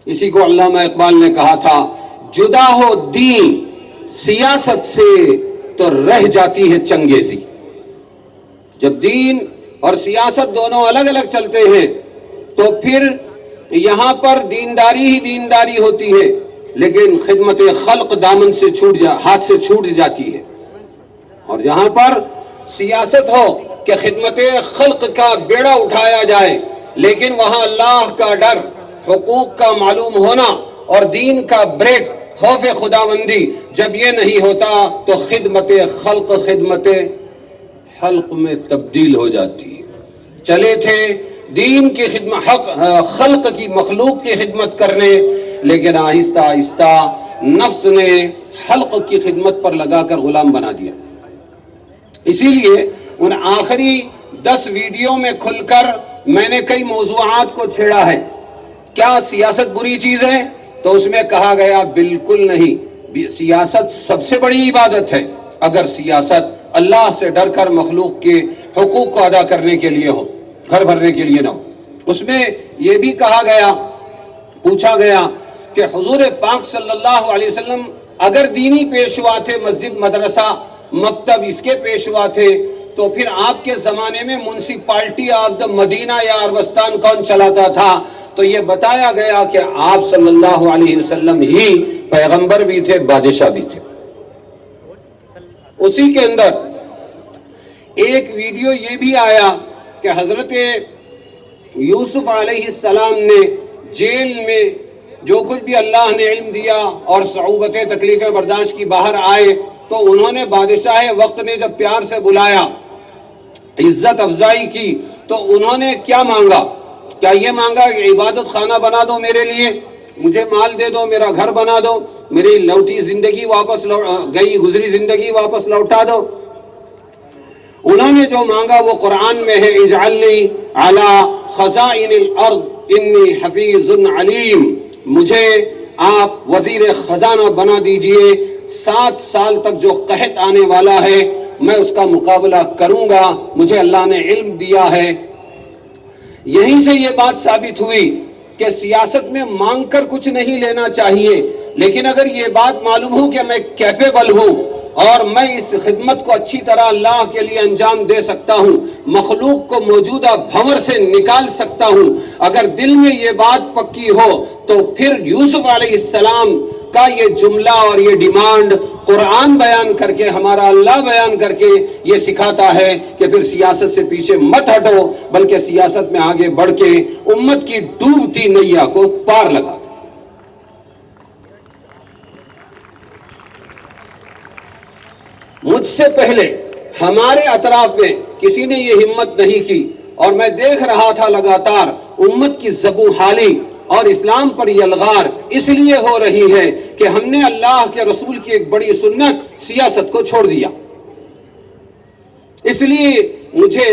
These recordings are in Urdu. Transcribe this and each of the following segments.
اسی کو علامہ اقبال نے کہا تھا، جدا ہو دین سیاست سے تو رہ جاتی ہے چنگیزی۔ جب دین اور سیاست دونوں الگ الگ چلتے ہیں تو پھر یہاں پر دینداری ہی دینداری ہوتی ہے، لیکن خدمت خلق دامن سے ہاتھ سے چھوٹ جاتی ہے۔ اور جہاں پر سیاست ہو کہ خدمت خلق کا بیڑا اٹھایا جائے، لیکن وہاں اللہ کا ڈر، حقوق کا معلوم ہونا اور دین کا بریک، خوف خداوندی جب یہ نہیں ہوتا تو خدمت خلق میں تبدیل ہو جاتی ہے۔ چلے تھے دین کی خدمت، خلق کی، مخلوق کی خدمت کرنے، لیکن آہستہ آہستہ نفس نے خلق کی خدمت پر لگا کر غلام بنا دیا۔ اسی لیے ان آخری 10 ویڈیو میں کھل کر میں نے کئی موضوعات کو چھیڑا ہے۔ کیا سیاست بری چیز ہے؟ تو اس میں کہا گیا بالکل نہیں، سیاست سب سے بڑی عبادت ہے، اگر سیاست اللہ سے ڈر کر مخلوق کے حقوق کو ادا کرنے کے لیے ہو، گھر بھرنے کے لیے نہ ہو۔ اس میں یہ بھی کہا گیا، پوچھا گیا کہ حضور پاک صلی اللہ علیہ وسلم اگر دینی پیشوا تھے، مسجد، مدرسہ، مکتب اس کے پیشوا تھے، تو پھر آپ کے زمانے میں میونسپلٹی آف دا مدینہ یا عربستان کون چلاتا تھا؟ تو یہ بتایا گیا کہ آپ صلی اللہ علیہ وسلم ہی پیغمبر بھی تھے، بادشاہ بھی تھے۔ اسی کے اندر ایک ویڈیو یہ بھی آیا کہ حضرت یوسف علیہ السلام نے جیل میں جو کچھ بھی اللہ نے علم دیا اور صعوبتیں، تکلیفیں برداشت کی، باہر آئے تو انہوں نے بادشاہ وقت نے جب پیار سے بلایا، عزت افزائی کی، تو انہوں نے کیا مانگا؟ کیا یہ مانگا کہ عبادت خانہ بنا دو میرے لیے، مجھے مال دے دو، میرا گھر بنا دو، میری لوٹی زندگی واپس گئی گزری زندگی واپس لوٹا دو؟ انہوں نے جو مانگا وہ قرآن میں ہے، اجعلنی علی خزائن الارض انی حفیظ علیم، مجھے آپ وزیر خزانہ بنا دیجئے، 7 سال تک جو قحط آنے والا ہے میں اس کا مقابلہ کروں گا، مجھے اللہ نے علم دیا ہے۔ یہیں سے یہ بات ثابت ہوئی کہ سیاست میں مانگ کر کچھ نہیں لینا چاہیے، لیکن اگر یہ بات معلوم ہو کہ میں کیپیبل ہوں اور میں اس خدمت کو اچھی طرح اللہ کے لیے انجام دے سکتا ہوں، مخلوق کو موجودہ بھنور سے نکال سکتا ہوں، اگر دل میں یہ بات پکی ہو تو پھر یوسف علیہ السلام کا یہ جملہ اور یہ ڈیمانڈ قرآن بیان کر کے، ہمارا اللہ بیان کر کے یہ سکھاتا ہے کہ پھر سیاست سے پیچھے مت ہٹو، بلکہ سیاست میں آگے بڑھ کے امت کی ڈوبتی نیا کو پار لگا دو۔ مجھ سے پہلے ہمارے اطراف میں کسی نے یہ ہمت نہیں کی، اور میں دیکھ رہا تھا لگاتار امت کی زبوں حالی اور اسلام پر یلغار اس لیے ہو رہی ہے کہ ہم نے اللہ کے رسول کی ایک بڑی سنت سیاست کو چھوڑ دیا۔ اس لیے مجھے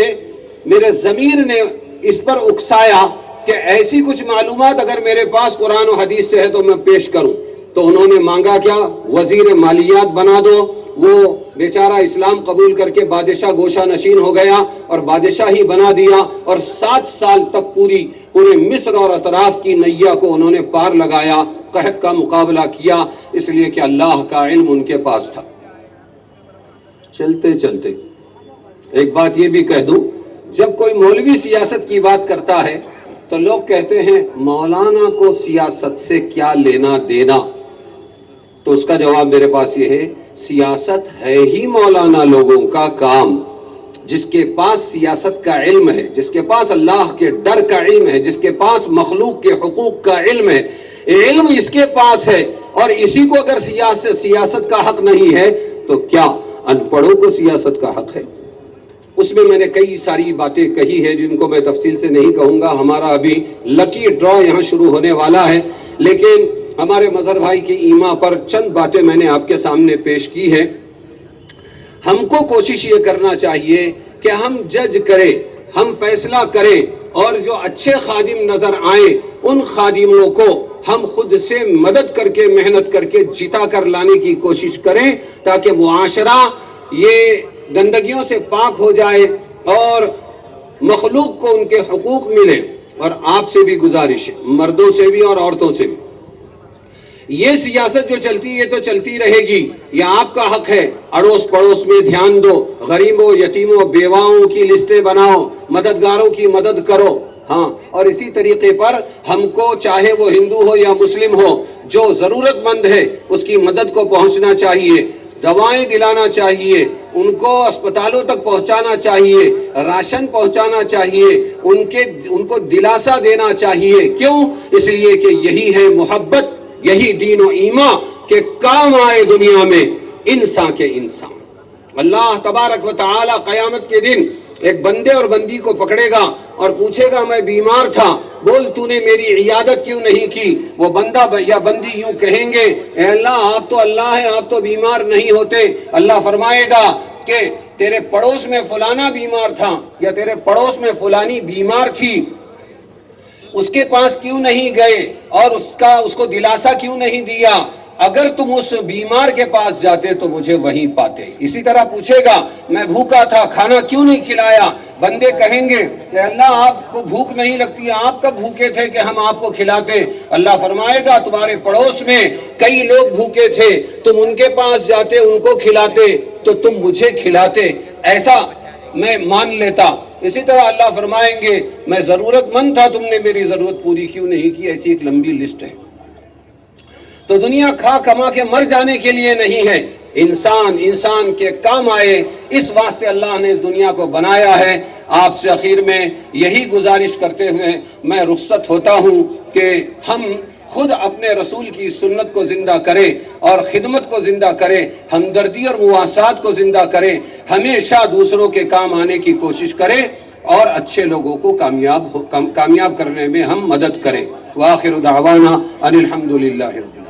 میرے ضمیر نے اس پر اکسایا کہ ایسی کچھ معلومات اگر میرے پاس قرآن و حدیث سے ہے تو میں پیش کروں۔ تو انہوں نے مانگا کیا؟ وزیر مالیات بنا دو۔ وہ بیچارہ اسلام قبول کر کے بادشاہ گوشہ نشین ہو گیا اور بادشاہ ہی بنا دیا، اور 7 سال تک پورے مصر اور اطراف کی نیا کو انہوں نے پار لگایا، قحط کا مقابلہ کیا، اس لیے کہ اللہ کا علم ان کے پاس تھا۔ چلتے چلتے ایک بات یہ بھی کہہ دوں، جب کوئی مولوی سیاست کی بات کرتا ہے تو لوگ کہتے ہیں مولانا کو سیاست سے کیا لینا دینا؟ تو اس کا جواب میرے پاس یہ ہے، سیاست ہے ہی مولانا لوگوں کا کام۔ جس کے پاس سیاست کا علم ہے، جس کے پاس اللہ کے ڈر کا علم ہے، جس کے پاس مخلوق کے حقوق کا علم ہے، علم اس کے پاس ہے، اور اسی کو اگر سیاست کا حق نہیں ہے تو کیا ان پڑھوں کو سیاست کا حق ہے؟ اس میں نے کئی ساری باتیں کہی ہیں جن کو میں تفصیل سے نہیں کہوں گا، ہمارا ابھی لکی ڈرا یہاں شروع ہونے والا ہے، لیکن ہمارے مظہر بھائی کی ایما پر چند باتیں میں نے آپ کے سامنے پیش کی ہیں۔ ہم کو کوشش یہ کرنا چاہیے کہ ہم جج کریں، ہم فیصلہ کریں، اور جو اچھے خادم نظر آئیں ان خادموں کو ہم خود سے مدد کر کے، محنت کر کے جتا کر لانے کی کوشش کریں، تاکہ معاشرہ یہ گندگیوں سے پاک ہو جائے اور مخلوق کو ان کے حقوق ملیں۔ اور آپ سے بھی گزارش ہے، مردوں سے بھی اور عورتوں سے بھی، یہ سیاست جو چلتی ہے تو چلتی رہے گی، یہ آپ کا حق ہے، اڑوس پڑوس میں دھیان دو، غریبوں یتیموں بیواؤں کی لسٹیں بناؤ، مددگاروں کی مدد کرو، ہاں، اور اسی طریقے پر ہم کو چاہے وہ ہندو ہو یا مسلم ہو، جو ضرورت مند ہے اس کی مدد کو پہنچنا چاہیے، دوائیں دلانا چاہیے، ان کو اسپتالوں تک پہنچانا چاہیے، راشن پہنچانا چاہیے، ان کو دلاسا دینا چاہیے، کیوں؟ اس لیے کہ یہی ہے محبت، یہی دین و ایمان کہ کام آئے دنیا میں انسان کے انسان۔ اللہ تبارک و تعالی قیامت کے دن ایک بندے اور بندی کو پکڑے گا اور پوچھے گا میں بیمار تھا، بول تو نے میری عیادت کیوں نہیں کی؟ وہ بندہ یا بندی یوں کہیں گے اے اللہ آپ تو اللہ ہیں، آپ تو بیمار نہیں ہوتے۔ اللہ فرمائے گا کہ تیرے پڑوس میں فلانا بیمار تھا یا تیرے پڑوس میں فلانی بیمار تھی، اس کے پاس کیوں نہیں گئے اور اس کو دلاسا کیوں نہیں دیا؟ اگر تم اس بیمار کے پاس جاتے تو مجھے وہیں پاتے۔ اسی طرح پوچھے گا میں بھوکا تھا، کھانا کیوں نہیں کھلایا؟ بندے کہیں گے کہ اللہ آپ کو بھوک نہیں لگتی، آپ کب بھوکے تھے کہ ہم آپ کو کھلاتے؟ اللہ فرمائے گا تمہارے پڑوس میں کئی لوگ بھوکے تھے، تم ان کے پاس جاتے ان کو کھلاتے تو تم مجھے کھلاتے، ایسا میں مان لیتا۔ اسی طرح اللہ فرمائیں گے میں ضرورت مند تھا، تم نے میری ضرورت پوری کیوں نہیں کی؟ ایسی ایک لمبی لسٹ ہے۔ تو دنیا کھا کما کے مر جانے کے لیے نہیں ہے، انسان کے کام آئے، اس واسطے اللہ نے اس دنیا کو بنایا ہے۔ آپ سے اخیر میں یہی گزارش کرتے ہوئے میں رخصت ہوتا ہوں کہ ہم خود اپنے رسول کی سنت کو زندہ کریں اور خدمت کو زندہ کریں، ہمدردی اور مواسات کو زندہ کریں، ہمیشہ دوسروں کے کام آنے کی کوشش کریں اور اچھے لوگوں کو کامیاب کرنے میں ہم مدد کریں۔ وآخر دعوانا ان الحمدللہ رب العالمین۔